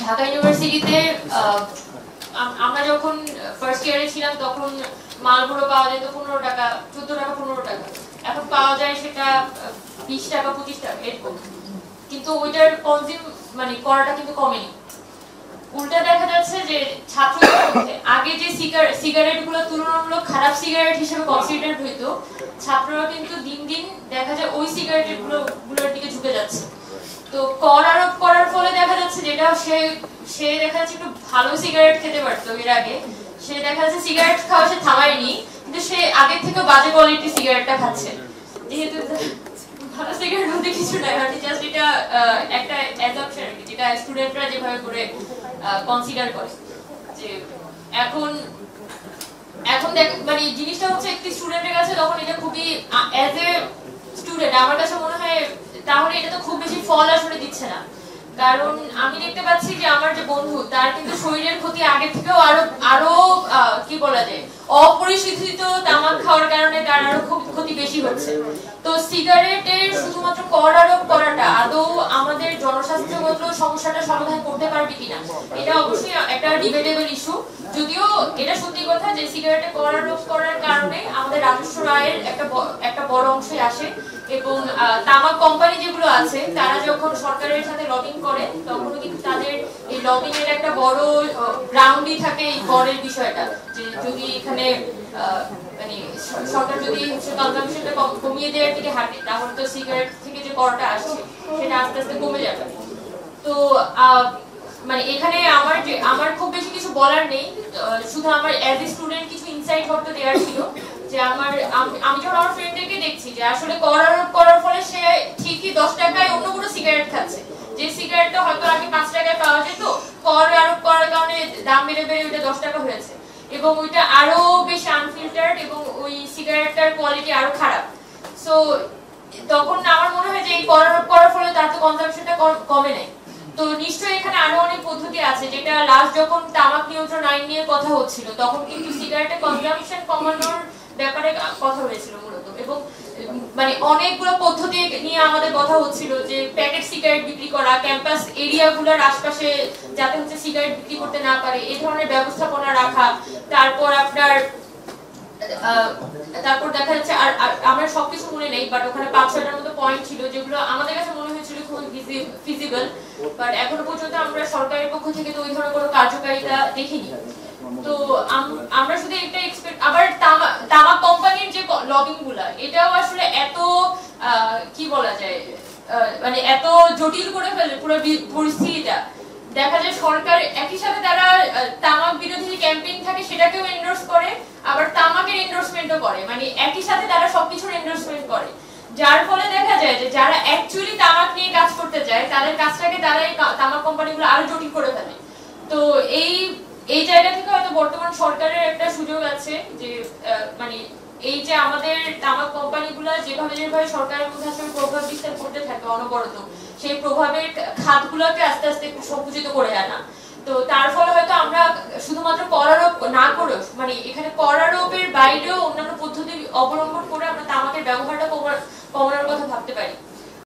ঢাকা ইউনিভার্সিটিতে আমরা যখন ফার্স্ট ইয়ারে ছিলাম তখন মালগুলো পাওয়া যেত 15 টাকা, 14 টাকা, 15 টাকা। এখন পাওয়া যায় সেটা 20 টাকা, 25 টাকা এরকম। কিন্তু ওইটার কনজিউম মানে করাটা কিন্তু কমেনি। উল্টা দেখা যাচ্ছে যে ছাত্রদের মধ্যে আগে যে সিগারেট গুলো তুলনামূলক খারাপ সিগারেট হিসেবে কনসিডার হইতো, ছাত্ররা কিন্তু দিন দিন দেখা যায় ওই সিগারেট গুলোর দিকে ঝুঁকে যাচ্ছে। তো কর আরোপ করার ফলে দেখা যাচ্ছে যেটা সে দেখা যাচ্ছে একটু ভালো সিগারেট খেতে পারতো এর আগে, সে দেখা যাচ্ছে সিগারেট খাওয়া সে থামায়নি, কিন্তু সে আগের থেকে বাজে কোয়ালিটির সিগারেটটা খাচ্ছে। যেহেতু ভালো সিগারেট মধ্যে কিছু নাই, মানে জাস্ট এটা একটা অ্যাজাম্পশন যেটা স্টুডেন্টরা যেভাবে করে কনসিডার করে যে এখন মানে জিনিসটা হচ্ছে একটি স্টুডেন্টের কাছে তখন এটা খুবই অ্যাজ এ স্টুডেন্ট আমার কাছে মনে হয় তাহলে এটা তো খুব বেশি ফল আসলে দিচ্ছে না। কারণ আমি দেখতে পাচ্ছি যে আমার যে বন্ধু তার কিন্তু শরীরের ক্ষতি আগে থেকেও আরো কি বলা যায় অপরিশোধিত তামাক খাওয়ার কারণে তার আরো ক্ষতি বেশি হচ্ছে। তো সিগারেটের শুধুমাত্র কর আরোপ করাটা আদৌ আমাদের জনস্বাস্থ্যগত সমস্যাটা সমাধান করতে পারবে কিনা এটা অবশ্যই একটা ডিবেটেবল ইস্যু। যদিও এটা সত্যি কথা যে সিগারেটে কর আরোপ করার কারণে আমাদের রাজস্ব আয়ের একটা বড় অংশই আসে, এবং তামাক কোম্পানি যেগুলো আছে তারা যখন সরকারের সাথে লবিং করে তখন কিন্তু তাদের এই লবিং এর একটা বড় গ্রাউন্ডই থাকে এই করের বিষয়টা, যে যদি এখানে মানে সরকার যদি কনজাম্পশনটা কমিয়ে দেওয়ার দিকে হাঁটে তাহলে তো সিগারেট থেকে যে করটা আসছে সেটা আস্তে আস্তে কমে যাবে। তো মানে এখানে আমার খুব বেশি কিছু বলার নেই, শুধু আমার অ্যাজ এ স্টুডেন্ট কিছু ইনসাইট হতে দেওয়ার ছিল যে আমি যখন আমার ফ্রেন্ডদেরকে দেখছি যে আসলে কর আরোপ করার ফলে সে ঠিকই 10 টাকায় অন্য কোনো সিগারেট খাচ্ছে, যে সিগারেটটা হয়তো আগে 5 টাকায় পাওয়া যেত, কর আরোপ করার কারণে দাম বেড়ে ওইটা 10 টাকা হয়েছে, এবং ওইটা আরো বেশি আনফিল্টার্ড এবং ওই সিগারেটটার কোয়ালিটি আরো খারাপ। সো তখন আমার মনে হয় যে এই কর আরোপ করার ফলে তার তো কনজাম্পশনটা কমে নাই। তো নিশ্চয়ই এখানে আরো অনেক পদ্ধতি আছে, যেটা লাস্ট যখন তামাক নিয়ন্ত্রণ আইন নিয়ে কথা হচ্ছিল তখন কিন্তু সিগারেটের কনজাম্পশন কমানোর ব্যাপারে কথা হয়েছিল মূলত, এবং মানে অনেকগুলো পদ্ধতি নিয়ে আমাদের কথা হচ্ছিল যে প্যাকেট সিগারেট বিক্রি করা, ক্যাম্পাস এরিয়াগুলোর আশপাশে যাতে হচ্ছে সিগারেট বিক্রি করতে না পারে এই ধরনের ব্যবস্থাপনা রাখা, তারপর দেখা যাচ্ছে আর আমার সবকিছু মনে নেই, বাট ওখানে 5-6টার মতো পয়েন্ট ছিল যেগুলো আমাদের কাছে মনে হয়েছিল খুব ফিজিবল, বাট এখনো পর্যন্ত আমরা সরকারের পক্ষ থেকে তো ওই ধরনের কোনো কার্যকারিতা দেখিনি। তো আমরা শুধু একটা এক্সপেক্ট আবার তামাক কোম্পানির যে লবিং গুলা এটাও আসলে এত কি বলা যায় মানে এত জটিল করে ফেলে পুরো পরিস্থিতিটা। দেখা যায় সরকার একই সাথে তারা তামাক বিরোধী যে ক্যাম্পেইন থাকে সেটাকেও এন্ডোর্স করে, আবার তামাকের এন্ডোর্সমেন্টও করে, মানে একই সাথে তারা সবকিছুর এন্ডোর্সমেন্ট করে, যার ফলে দেখা যায় যে যারা অ্যাকচুয়ালি তামাক নিয়ে কাজ করতে চায় তাদের কাজটাকে তারা এই তামাক কোম্পানিগুলো আরো জটিল করে ফেলে। তো এই জায়গা থেকে হয়তো বর্তমান সরকারের একটা সুযোগ আছে যে মানে এই যে আমাদের তামাক কোম্পানিগুলো যেভাবে সরকারের মধ্যে আসলে প্রভাব বিস্তার করতে থাকে অনবরত, সেই প্রভাবের খাতগুলোকে আস্তে আস্তে একটু সংকুচিত করে আনা। তো তার ফলে হয়তো আমরা শুধুমাত্র কর আরোপ না করে মানে এখানে কর আরোপের বাইরেও অন্যান্য পদ্ধতি অবলম্বন করে আমরা তামাকের ব্যবহারটা কমানোর কথা ভাবতে পারি।